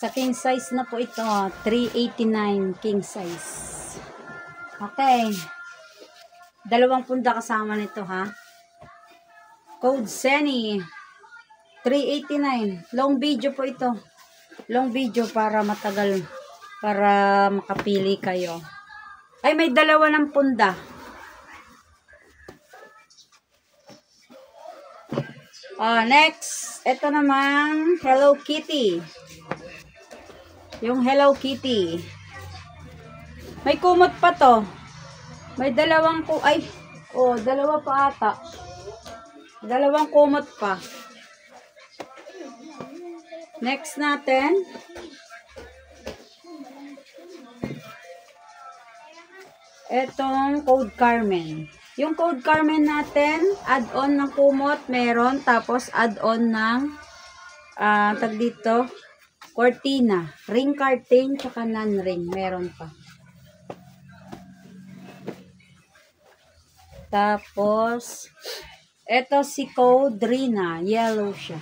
Sa king size na po ito, 389 king size. Okay. 2 punda kasama nito, ha. Code Seni. 389. Long video po ito. Long video para matagal. Para makapili kayo. Ay, may 2 ng punda. Next. Ito naman, Hello Kitty. Yung Hello Kitty. May kumot pa to. May 2 ay, 2 pa ata. 2 kumot pa. Next natin. Etong Code Carmen. Yung Code Carmen natin, add-on ng kumot, meron. Tapos add-on ng, tag dito, cortina. Ring curtain, tsaka non-ring. Meron pa. Tapos, eto si Code Rina. Yellow siya.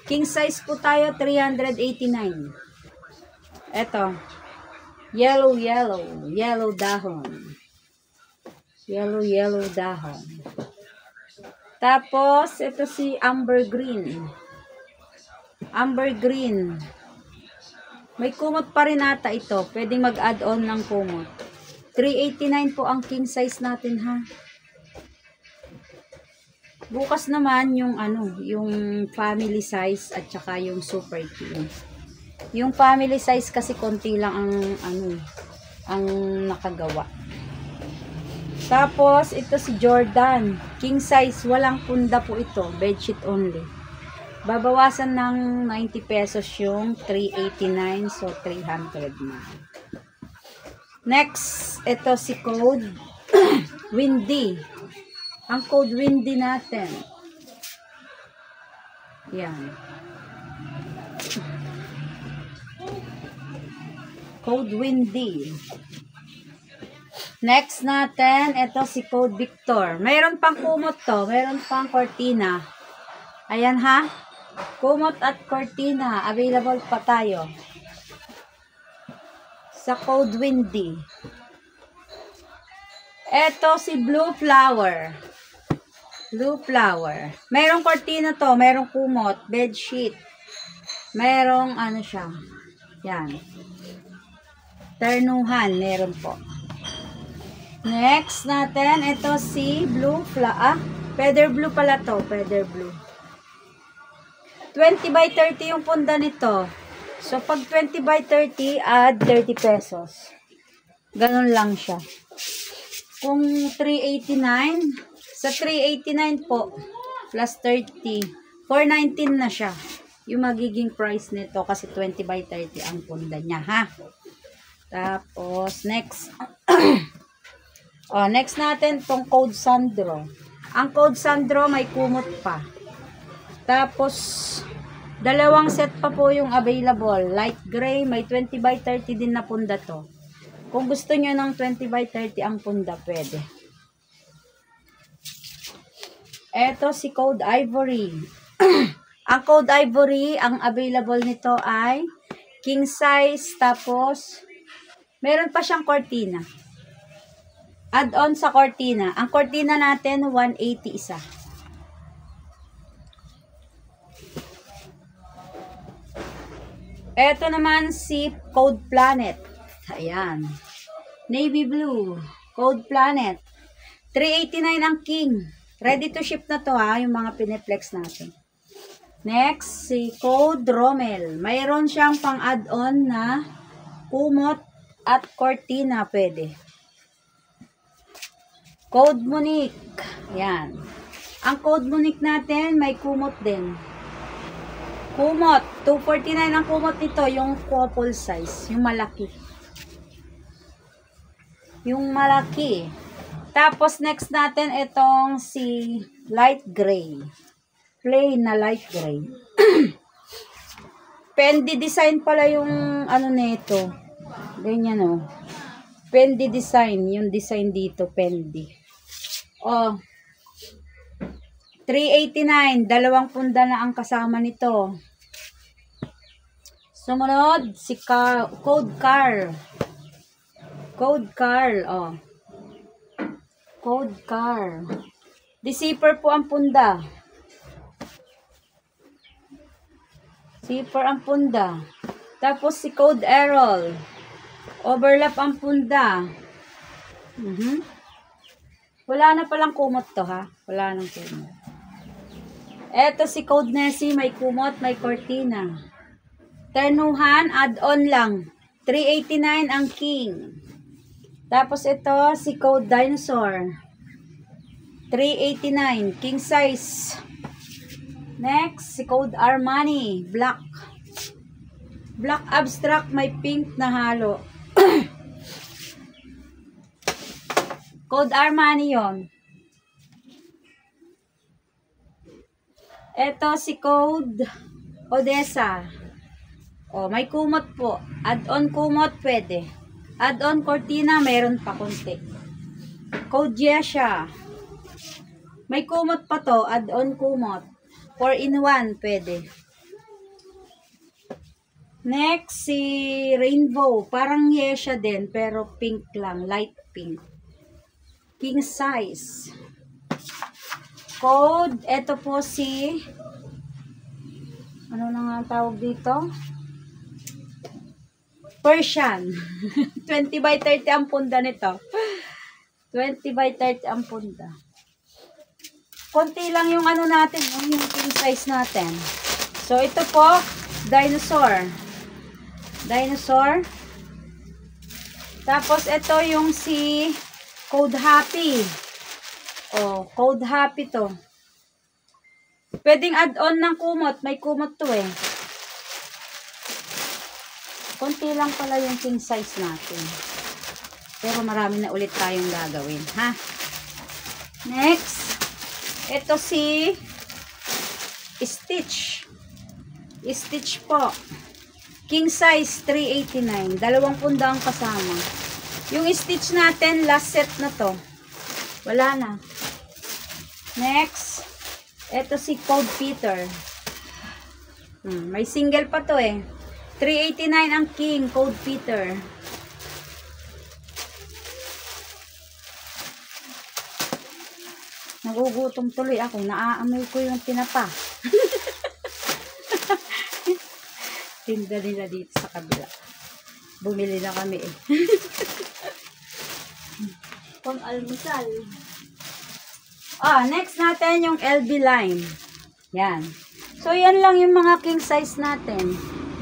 King size po tayo, 389. Eto. Yellow dahon. Yellow dahon. Tapos, ito si Amber Green. Amber Green. May kumot pa rin ata ito. Pwedeng mag-add-on ng kumot. 389 po ang king size natin, ha. Bukas naman yung yung family size at saka yung super king. Yung family size kasi konti lang ang nakagawa. Tapos ito si Jordan, king size, walang punda po ito, bedsheet only. Babawasan ng 90 pesos yung 389, so 300 na. Next, ito si Code Windy. Ang Code Windy natin. Yan. Code Windy. Next natin, ito si Code Victor. Mayroon pang kumot to. Mayroon pang cortina. Ayan, ha. Kumot at cortina. Available pa tayo. Sa Code Windy. Ito si Blue Flower. Blue Flower. Mayroong cortina to. Mayroong kumot. Bedsheet. Mayroong siya. Yan. Ternuhan. Meron po. Next natin. Ito si Blue Flower. Feather Blue pala to. Feather Blue. 20 by 30 yung punda nito. So, pag 20 by 30, add 30 pesos. Ganun lang siya. Kung 389, sa 389 po, plus 30, 419 na siya. Yung magiging price nito kasi 20 by 30 ang punda niya, ha? Tapos, next. Next natin, tong Code Sandro. Ang Code Sandro, may kumot pa. Tapos, 2 set pa po yung available. Light gray, may 20 by 30 din na punda to. Kung gusto nyo ng 20 by 30 ang punda, pwede. Eto si Code Ivory. Ang Code Ivory, ang available nito ay king size, tapos meron pa siyang cortina. Add-on sa cortina. Ang cortina natin, 180 isa. Eto naman si Code Planet. Ayan. Navy Blue. Code Planet. 389 ang king. Ready to ship na to, ha. Yung mga pineplex natin. Next, si Code Rommel. Mayroon siyang pang add-on na kumot at cortina. Pwede. Code Monique. Ayan. Ang Code Monique natin, may kumot din. Kumot. 249 ang kumot nito. Yung couple size. Yung malaki. Yung malaki. Tapos, next natin, itong si light gray. Plain na light gray. Fendi design pala yung nito. Ganyan, oh. Fendi design. Yung design dito, Fendi. 389. 2 punda na ang kasama nito. Sumunod, si Code Carl. Code Carl, oh. Code Carl. Deceiver po ang punda. Zipper ang punda. Tapos si Code Errol. Overlap ang punda. Wala na palang kumot to, ha? Wala nang kumot. Eto si Code Nessie, may kumot, may cortina. Ternuhan, add-on lang. 389 ang king. Tapos ito, si Code Dinosaur. 389, king size. Next, si Code Armani, black. Black abstract, may pink na halo. Code Armani yon. Ito si Code Odessa. O, may kumot po. Add-on kumot, pwede. Add-on cortina, meron pa konti. Code Yesha. May kumot pa to, add-on kumot. 4-in-1, pwede. Next, si Rainbow. Parang Yesha din, pero pink lang. Light pink. King size. Code, eto po si... Ano na nga ang tawag dito? Persian. 20 by 30 ang punda nito. 20 by 30 ang punda. Konti lang yung ano natin, yung king size natin. So, ito po, Dinosaur. Dinosaur. Tapos, ito yung si Code Happy. Oh, Code Happy to. Pwedeng add-on ng kumot. May kumot to eh. Konti lang pala yung king size natin. Pero marami na ulit tayong gagawin, ha? Next, ito si Stitch. Stitch po. King size 389. 2 punda ang kasama. Yung Stitch natin, last set na to. Wala na. Next, ito si Code Peter. May single pa to eh. 389 ang king, Code Peter. Nagugutom tuloy ako. Naaamoy ko yung tinapa. Tinda nila dito sa kabila. Bumili na kami eh. Pang almusal. Next natin yung LB line. Yan. So, yan lang yung mga king size natin.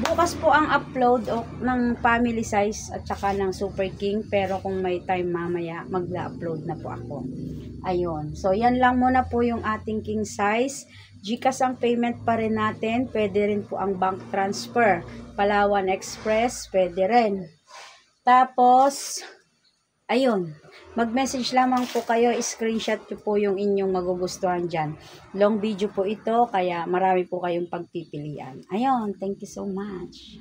Bukas po ang upload ng family size at saka ng super king. Pero kung may time mamaya, mag-upload na po ako. Ayun. So, yan lang muna po yung ating king size. GCash ang payment pa rin natin. Pwede rin po ang bank transfer. Palawan Express, pwede rin. Tapos, ayun. Mag-message lamang po kayo. Screenshot nyo po yung inyong magugustuhan dyan. Long video po ito, kaya marami po kayong pagpipilian. Ayun. Thank you so much.